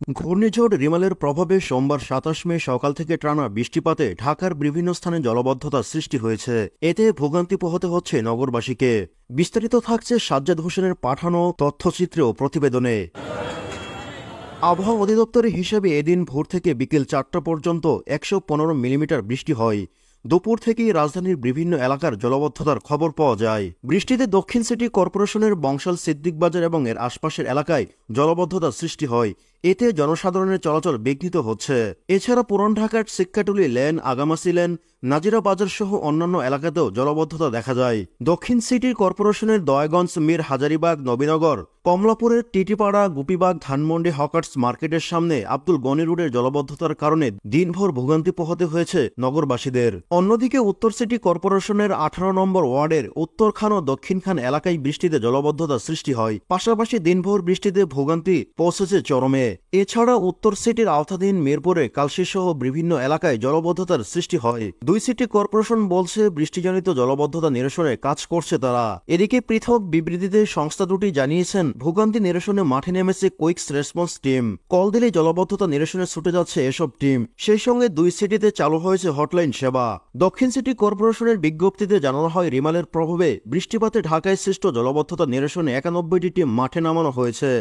ঘূর্ণিঝড় রিমালের প্রভাবে সোমবার ২৭ মে সকাল থেকে টানা বৃষ্টিপাতে ঢাকার বিভিন্ন স্থানে জলাবদ্ধতার সৃষ্টি হয়েছে। এতে ভোগান্তি পোহাতে হচ্ছে নগরবাসীকে। বিস্তারিত থাকছে সাজ্জাদ হোসেনের পাঠানো তথ্যচিত্র ও প্রতিবেদনে। আবহাওয়া অধিদপ্তরের হিসেবে এদিন ভোর থেকে বিকেল ৪টা পর্যন্ত ১১৫ মিলিমিটার বৃষ্টি হয়। দুপুর থেকেই রাজধানীর বিভিন্ন এলাকার জলাবদ্ধতার খবর পাওয়া যায়। বৃষ্টিতে দক্ষিণ সিটি কর্পোরেশনের বংশাল সিদ্দিক বাজার এবং এর আশপাশের এলাকায় জলাবদ্ধতার সৃষ্টি হয়। এতে জনসাধারণের চলাচল বিঘ্নিত হচ্ছে। এছাড়া পুরান ঢাকার শিক্ষাটুলি লেন, আগামাসি লেন, নাজিরা বাজার সহ অন্যান্য এলাকাতেও জলাবদ্ধতা দেখা যায়। দক্ষিণ সিটি কর্পোরেশনের দয়াগঞ্জ, মীর হাজারীবাগ, নবীনগর, কমলাপুরের টিটিপাড়া, গুপিবাগ, ধানমন্ডি হকার্স মার্কেটের সামনে আব্দুল গনি রোডের জলাবদ্ধতার কারণে দিনভর ভোগান্তি পোহাতে হয়েছে নগরবাসীদের। অন্যদিকে উত্তর সিটি কর্পোরেশনের ১৮ নম্বর ওয়ার্ডের উত্তরখান ও দক্ষিণখান এলাকায় বৃষ্টিতে জলাবদ্ধতা সৃষ্টি হয়। পাশাপাশি দিনভর বৃষ্টিতে ভোগান্তি পৌঁছেছে চরমে। এছাড়া উত্তর সিটির আওতাধীন মিরপুরে, কালশী সহ বিভিন্ন এলাকায় জলাবদ্ধতার সৃষ্টি হয়। দুই সিটি কর্পোরেশন বলছে বৃষ্টিজনিত জলাবদ্ধতা নিরসনে কাজ করছে তারা। এদিকে পৃথক বিবৃতিতে সংস্থা দুটি জানিয়েছেন ভোগান্তি নিরসনে মাঠে নেমেছে কুইকস রেসপন্স টিম। কল দিলে জলাবদ্ধতা নিরসনে ছুটে যাচ্ছে এসব টিম। সেই সঙ্গে দুই সিটিতে চালু হয়েছে হটলাইন সেবা। দক্ষিণ সিটি কর্পোরেশনের বিজ্ঞপ্তিতে জানানো হয় রিমালের প্রভাবে বৃষ্টিপাতে ঢাকায় সৃষ্ট জলাবদ্ধতা নিরসনে ৯১টি টিম মাঠে নামানো হয়েছে।